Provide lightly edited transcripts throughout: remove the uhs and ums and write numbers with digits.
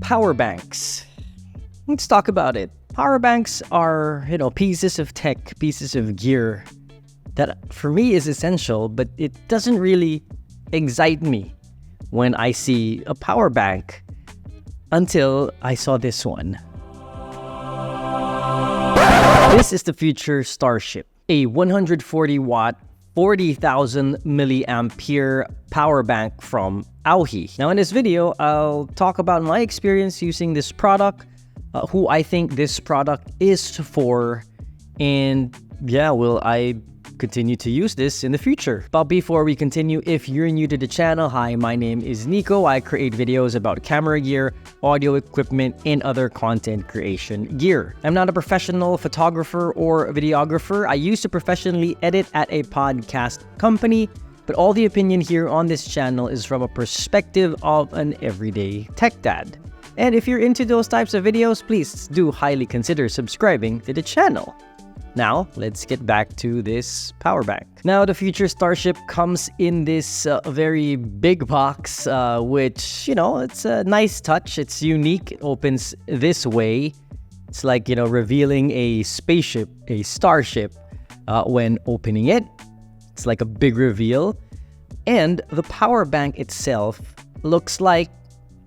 power banks. Let's talk about it. Power banks are, pieces of tech, pieces of gear that for me is essential, but it doesn't really excite me when I see a power bank until I saw this one. This is the Future Starship, a 140 watt, 40,000 milliampere power bank from AOHI. Now in this video, I'll talk about my experience using this product, who I think this product is for, and will I continue to use this in the future. But before we continue, if you're new to the channel, hi, my name is Nico. I create videos about camera gear, audio equipment, and other content creation gear. I'm not a professional photographer or videographer. I used to professionally edit at a podcast company, but all the opinion here on this channel is from a perspective of an everyday tech dad. And if you're into those types of videos, please do highly consider subscribing to the channel. Now, let's get back to this power bank. Now, the Future Starship comes in this very big box, which, it's a nice touch. It's unique. It opens this way. It's like, revealing a spaceship, a starship, when opening it. It's like a big reveal. And the power bank itself looks like,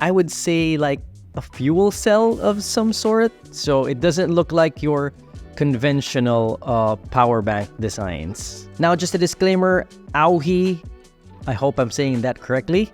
I would say, like a fuel cell of some sort. So it doesn't look like your conventional power bank designs. Now, just a disclaimer, AOHI, I hope I'm saying that correctly,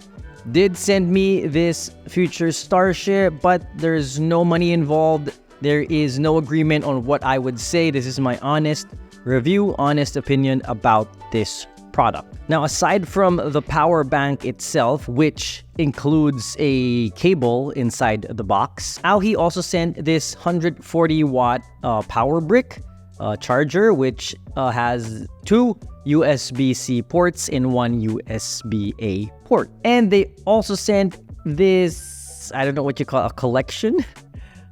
did send me this Future Starship, but there's no money involved. There is no agreement on what I would say. This is my honest review, honest opinion about this product. Now, aside from the power bank itself, which includes a cable inside the box, AOHI also sent this 140 watt power brick charger, which has two USB-C ports and one USB-A port. And they also sent this, I don't know what you call it, a collection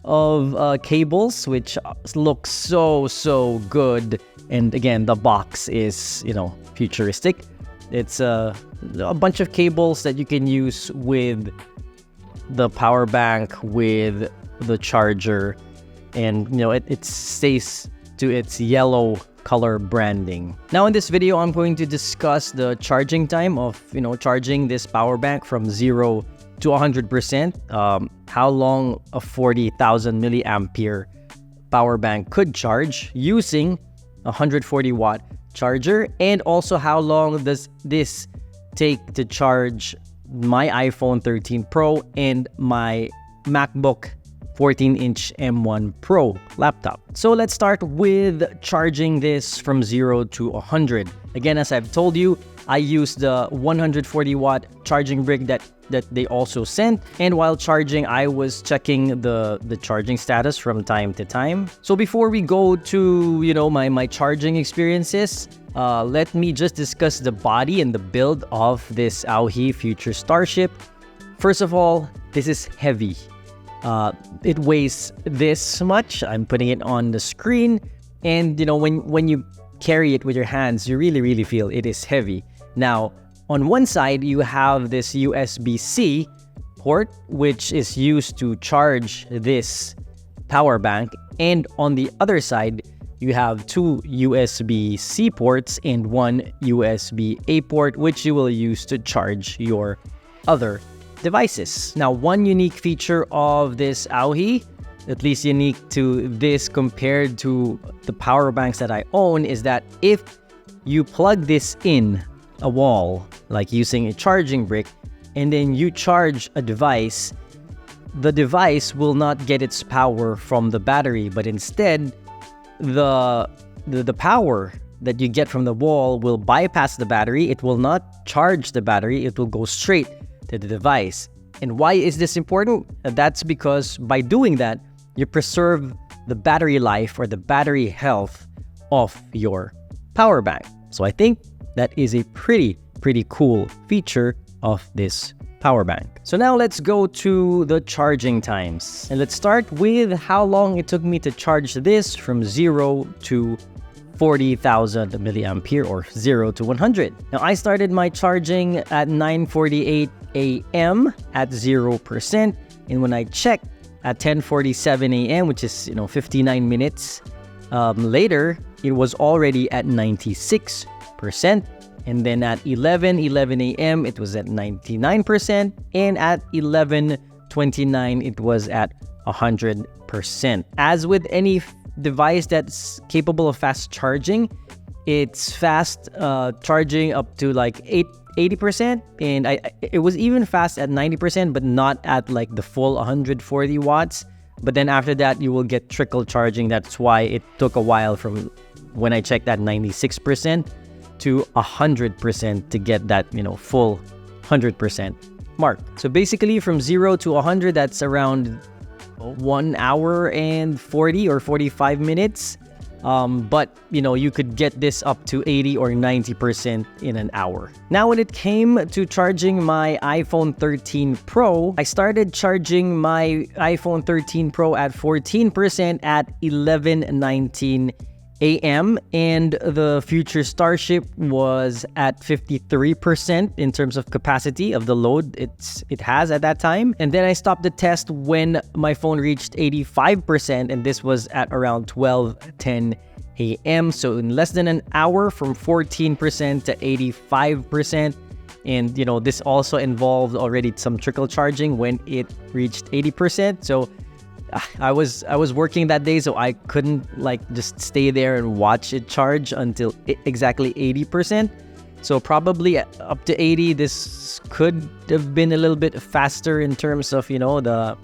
of cables, which looks so good. And again, the box is, futuristic. It's a bunch of cables that you can use with the power bank, with the charger, and it stays to its yellow color branding. Now in this video, I'm going to discuss the charging time of charging this power bank from 0 to 100%, how long a 40,000 milliampere power bank could charge using a 140 watt charger, and also how long does this take to charge my iPhone 13 Pro and my MacBook 14-inch M1 Pro laptop. So let's start with charging this from 0 to 100. Again, as I've told you, I used the 140 watt charging brick that they also sent, and while charging, I was checking the charging status from time to time. So before we go to my charging experiences, let me just discuss the body and the build of this AOHI Future Starship. First of all, this is heavy. It weighs this much. I'm putting it on the screen, and when you carry it with your hands, you really feel it is heavy. Now, on one side, you have this USB-C port, which is used to charge this power bank. And on the other side, you have two USB-C ports and one USB-A port, which you will use to charge your other devices. Now, one unique feature of this AOHI, at least unique to this compared to the power banks that I own, is that if you plug this in a wall, like using a charging brick, and then you charge a device, the device will not get its power from the battery, but instead the power that you get from the wall will bypass the battery. It will not charge the battery. It will go straight to the device. And why is this important? That's because by doing that, you preserve the battery life or the battery health of your power bank. So I think that is a pretty cool feature of this power bank. So now let's go to the charging times. And let's start with how long it took me to charge this from 0 to 40,000 milliampere or 0 to 100. Now I started my charging at 9:48 a.m. at 0%, And when I checked at 10:47 a.m., which is 59 minutes later, it was already at 96%. And then at 11 a.m., it was at 99%. And at 11:29, it was at 100%. As with any device that's capable of fast charging, it's fast charging up to like 80%. And it was even fast at 90%, but not at like the full 140 watts. But then after that, you will get trickle charging. That's why it took a while from when I checked at 96% to 100% to get that, full 100% mark. So basically from 0 to 100, that's around 1 hour and 40 or 45 minutes. But you could get this up to 80 or 90% in an hour. Now, when it came to charging my iPhone 13 Pro, I started charging my iPhone 13 Pro at 14% at 11:19 a.m. and the Future Starship was at 53% in terms of capacity of the load it has at that time. And then I stopped the test when my phone reached 85%, and this was at around 12:10 a.m. So in less than an hour, from 14% to 85%. And this also involved already some trickle charging when it reached 80%. So I was working that day, so I couldn't just stay there and watch it charge until exactly 80%. So probably up to 80, this could have been a little bit faster in terms of the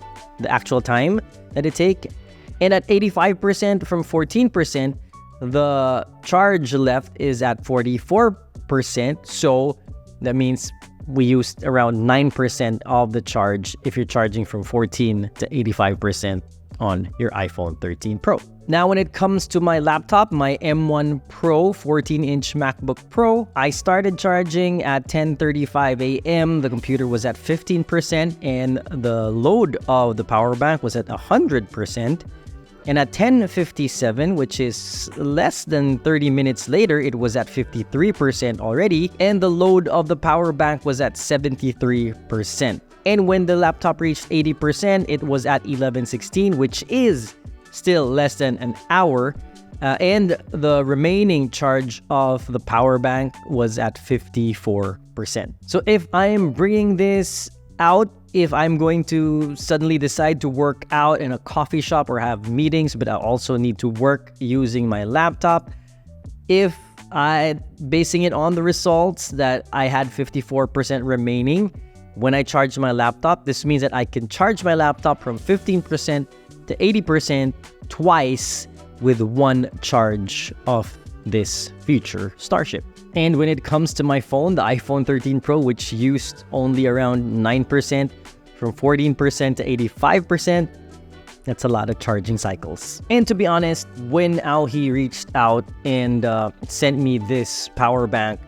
actual time that it take. And at 85% from 14%, the charge left is at 44%. So that means we used around 9% of the charge if you're charging from 14 to 85% on your iPhone 13 Pro. Now, when it comes to my laptop, my M1 Pro 14-inch MacBook Pro, I started charging at 10:35 a.m. The computer was at 15% and the load of the power bank was at 100%. And at 10:57, which is less than 30 minutes later, it was at 53% already, and the load of the power bank was at 73%. And when the laptop reached 80%, it was at 11:16, which is still less than an hour. And the remaining charge of the power bank was at 54%. So if I am bringing this out, if I'm going to suddenly decide to work out in a coffee shop or have meetings, but I also need to work using my laptop, if I'm basing it on the results that I had 54% remaining when I charged my laptop, this means that I can charge my laptop from 15% to 80% twice with one charge of this Future Starship. And when it comes to my phone, the iPhone 13 Pro, which used only around 9%, from 14% to 85%, that's a lot of charging cycles. And to be honest, when AOHI reached out and sent me this power bank,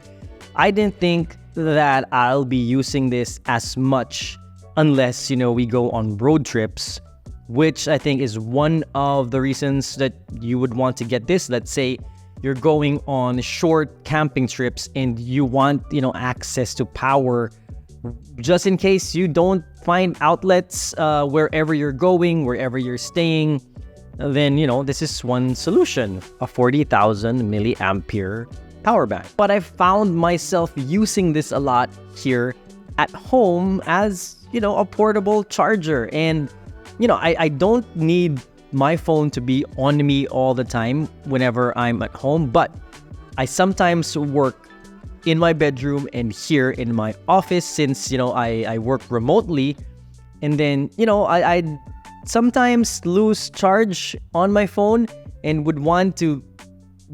I didn't think that I'll be using this as much unless, we go on road trips, which I think is one of the reasons that you would want to get this. Let's say you're going on short camping trips and you want, access to power just in case you don't find outlets wherever you're going, wherever you're staying. Then, this is one solution, a 40,000 milliampere power bank. But I found myself using this a lot here at home as, a portable charger. And, I don't need my phone to be on me all the time whenever I'm at home, but I sometimes work in my bedroom and here in my office since, I work remotely. And then, I sometimes lose charge on my phone and would want to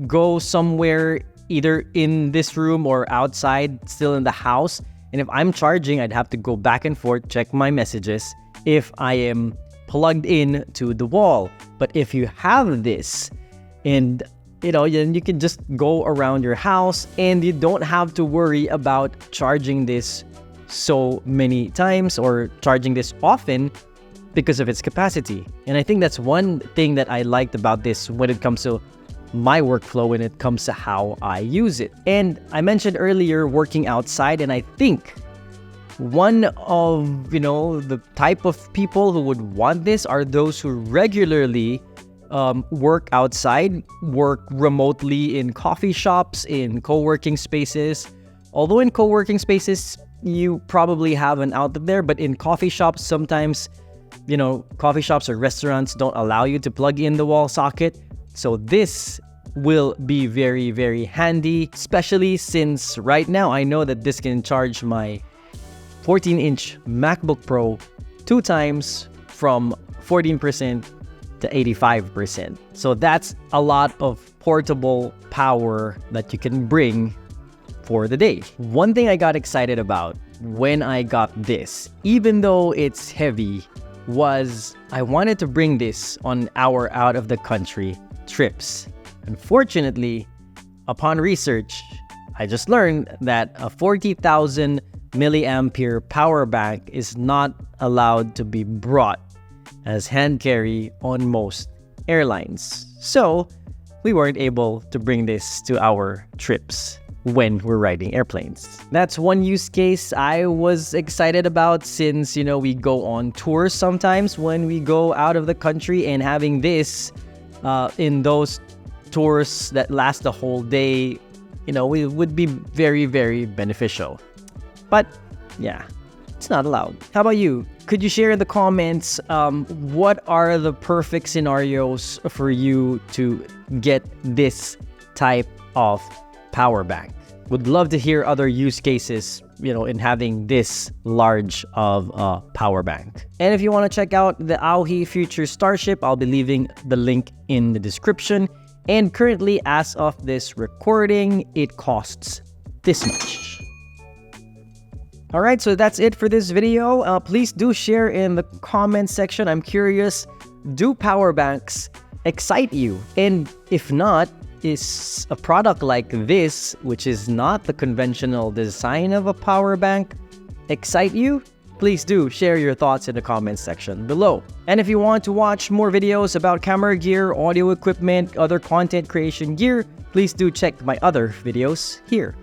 go somewhere either in this room or outside, still in the house. And if I'm charging, I'd have to go back and forth, check my messages if I am plugged in to the wall. But if you have this and then you can just go around your house and you don't have to worry about charging this so many times or charging this often because of its capacity. And I think that's one thing that I liked about this when it comes to my workflow, when it comes to how I use it. And I mentioned earlier working outside, and I think One of, the type of people who would want this are those who regularly work outside, work remotely in coffee shops, in co-working spaces. Although in co-working spaces, you probably have an outlet there, but in coffee shops, sometimes, coffee shops or restaurants don't allow you to plug in the wall socket. So this will be very, very handy, especially since right now I know that this can charge my 14-inch MacBook Pro 2 times from 14% to 85%. So that's a lot of portable power that you can bring for the day. One thing I got excited about when I got this, even though it's heavy, was I wanted to bring this on our out of the country trips. Unfortunately, upon research, I just learned that a 40,000 milliampere power bank is not allowed to be brought as hand carry on most airlines. So we weren't able to bring this to our trips when we're riding airplanes. That's one use case I was excited about since, we go on tours sometimes when we go out of the country, and having this in those tours that last the whole day, it would be very, very beneficial. But yeah, it's not allowed. How about you? Could you share in the comments what are the perfect scenarios for you to get this type of power bank? Would love to hear other use cases, in having this large of a power bank. And if you want to check out the AOHI Future Starship, I'll be leaving the link in the description. And currently, as of this recording, it costs this much. Alright, so that's it for this video. Please do share in the comment section. I'm curious, do power banks excite you? And if not, is a product like this, which is not the conventional design of a power bank, excite you? Please do share your thoughts in the comment section below. And if you want to watch more videos about camera gear, audio equipment, other content creation gear, please do check my other videos here.